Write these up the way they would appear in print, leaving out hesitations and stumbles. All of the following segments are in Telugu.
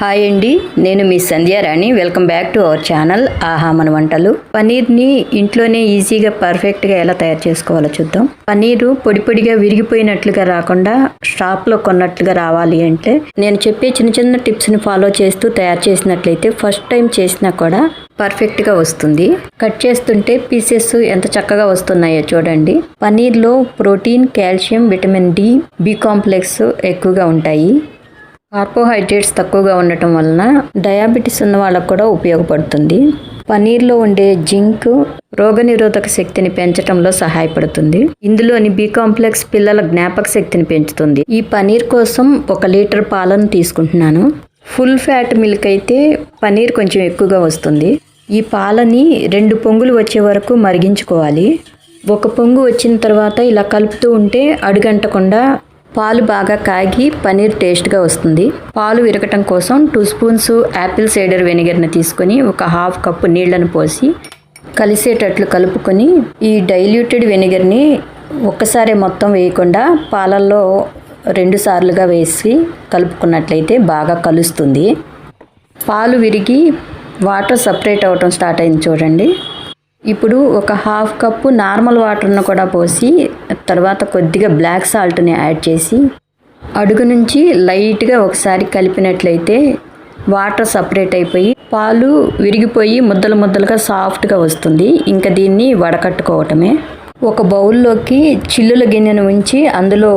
హాయ్ అండి, నేను మీ Sandhyarani. Welcome back to our channel ఆహా మన వంటలు. పన్నీర్ని ఇంట్లోనే ఈజీగా పర్ఫెక్ట్గా ఎలా తయారు చేసుకోవాలో చూద్దాం. పన్నీరు పొడి పొడిగా విరిగిపోయినట్లుగా రాకుండా షాప్లో కొన్నట్లుగా రావాలి అంటే నేను చెప్పే చిన్న చిన్న టిప్స్ని ఫాలో చేస్తూ తయారు చేసినట్లయితే ఫస్ట్ టైం చేసినా కూడా పర్ఫెక్ట్గా వస్తుంది. కట్ చేస్తుంటే పీసెస్ ఎంత చక్కగా వస్తున్నాయో చూడండి. పన్నీర్లో protein, calcium, vitamin D, B complex ఎక్కువగా ఉంటాయి. కార్బోహైడ్రేట్స్ తక్కువగా ఉండటం వలన డయాబెటీస్ ఉన్న వాళ్ళకు కూడా ఉపయోగపడుతుంది. పన్నీర్లో ఉండే జింక్ రోగనిరోధక శక్తిని పెంచడంలో సహాయపడుతుంది. ఇందులోని బి కాంప్లెక్స్ పిల్లల జ్ఞాపక శక్తిని పెంచుతుంది. ఈ పన్నీర్ కోసం 1 లీటర్ పాలను తీసుకుంటున్నాను. ఫుల్ ఫ్యాట్ మిల్క్ అయితే పన్నీర్ కొంచెం ఎక్కువగా వస్తుంది. ఈ పాలని 2 పొంగులు వచ్చే వరకు మరిగించుకోవాలి. 1 పొంగు వచ్చిన తర్వాత ఇలా కలుపుతూ ఉంటే అడుగంటకుండా పాలు బాగా కాగి పన్నీర్ టేస్ట్గా వస్తుంది. పాలు విరగటం కోసం 2 స్పూన్స్ యాపిల్ సైడర్ వెనిగర్ని తీసుకొని 1/2 కప్పు నీళ్లను పోసి కలిసేటట్లు కలుపుకొని ఈ డైల్యూటెడ్ వెనిగర్ని ఒక్కసారి మొత్తం వేయకుండా పాలల్లో 2 సార్లుగా వేసి కలుపుకున్నట్లయితే బాగా కలుస్తుంది. పాలు విరిగి వాటర్ సపరేట్ అవ్వటం స్టార్ట్ అయింది చూడండి. ఇప్పుడు 1/2 కప్పు నార్మల్ వాటర్ను కూడా పోసి తర్వాత కొద్దిగా బ్లాక్ సాల్ట్ని యాడ్ చేసి అడుగు నుంచి లైట్గా ఒకసారి కలిపినట్లయితే వాటర్ సపరేట్ అయిపోయి పాలు విరిగిపోయి ముద్దలు ముద్దలుగా సాఫ్ట్గా వస్తుంది. ఇంకా దీన్ని వడకట్టుకోవటమే. ఒక బౌల్లోకి చిల్లుల గిన్నెను ఉంచి అందులో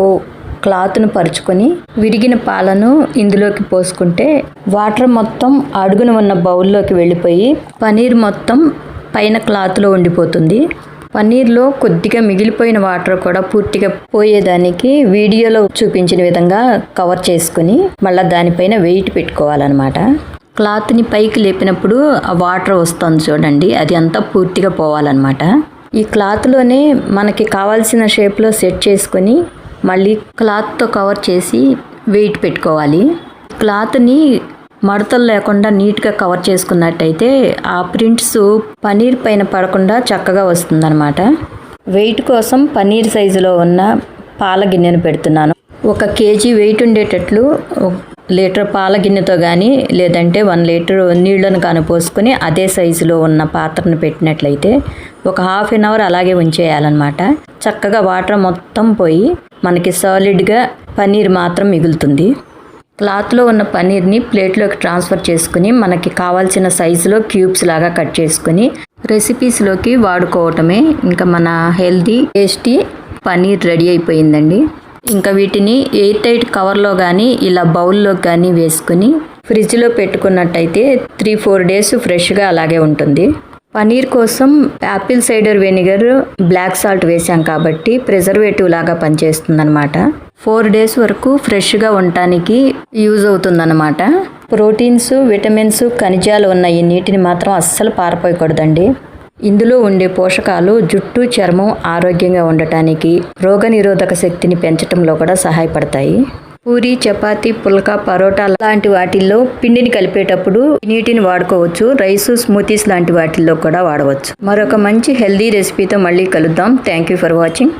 క్లాత్ను పరుచుకొని విరిగిన పాలను ఇందులోకి పోసుకుంటే వాటర్ మొత్తం అడుగున ఉన్న బౌల్లోకి వెళ్ళిపోయి పన్నీర్ మొత్తం పైన క్లాత్లో ఉండిపోతుంది. పన్నీర్లో కొద్దిగా మిగిలిపోయిన వాటర్ కూడా పూర్తిగా పోయేదానికి వీడియోలో చూపించిన విధంగా కవర్ చేసుకుని మళ్ళీ దానిపైన వెయిట్ పెట్టుకోవాలన్నమాట. క్లాత్ని పైకి లేపినప్పుడు ఆ వాటర్ వస్తుంది చూడండి, అది అంతా పూర్తిగా పోవాలన్నమాట. ఈ క్లాత్లోనే మనకి కావాల్సిన షేప్లో సెట్ చేసుకొని మళ్ళీ క్లాత్తో కవర్ చేసి వెయిట్ పెట్టుకోవాలి. క్లాత్ని మడతలు లేకుండా నీట్గా కవర్ చేసుకున్నట్టయితే ఆ ప్రింట్స్ పన్నీర్ పైన పడకుండా చక్కగా వస్తుందన్నమాట. వెయిట్ కోసం పన్నీర్ సైజులో ఉన్న పాల గిన్నెను పెడుతున్నాను. 1 కేజీ వెయిట్ ఉండేటట్లు 1 లీటర్ పాల గిన్నెతో కానీ లేదంటే 1 లీటర్ నీళ్లను కానీ పోసుకొని అదే సైజులో ఉన్న పాత్రను పెట్టినట్లయితే ఒక ½ an hour అలాగే ఉంచేయాలన్నమాట. చక్కగా వాటర్ మొత్తం పోయి మనకి సాలిడ్గా పన్నీర్ మాత్రం మిగులుతుంది. క్లాత్లో ఉన్న పన్నీర్ని ప్లేట్లోకి ట్రాన్స్ఫర్ చేసుకుని మనకి కావాల్సిన సైజులో క్యూబ్స్ లాగా కట్ చేసుకుని రెసిపీస్లోకి వాడుకోవటమే. ఇంకా మన హెల్తీ టేస్టీ పన్నీర్ రెడీ అయిపోయిందండి. ఇంకా వీటిని ఎయిర్ టైట్ కవర్లో కానీ ఇలా బౌల్లో కానీ వేసుకుని ఫ్రిడ్జ్లో పెట్టుకున్నట్టయితే 3-4 డేస్ ఫ్రెష్గా అలాగే ఉంటుంది. పన్నీర్ కోసం apple cider vinegar, black salt వేసాం కాబట్టి ప్రిజర్వేటివ్ లాగా పనిచేస్తుందన్నమాట. 4 డేస్ వరకు ఫ్రెష్గా ఉండటానికి యూజ్ అవుతుందన్నమాట. ప్రోటీన్స్, విటమిన్స్, ఖనిజాలు ఉన్న ఈ నీటిని మాత్రం అస్సలు పారపోయకూడదండి. ఇందులో ఉండే పోషకాలు జుట్టు, చర్మం ఆరోగ్యంగా ఉండటానికి, రోగనిరోధక శక్తిని పెంచడంలో కూడా సహాయపడతాయి. పూరి, చపాతీ, పుల్కా, పరోటా లాంటి వాటిల్లో పిండిని కలిపేటప్పుడు నీటిని వాడుకోవచ్చు. రైసు, స్మూతీస్ లాంటి వాటిల్లో కూడా వాడవచ్చు. మరొక మంచి హెల్దీ రెసిపీతో మళ్ళీ కలుద్దాం. Thank you for watching.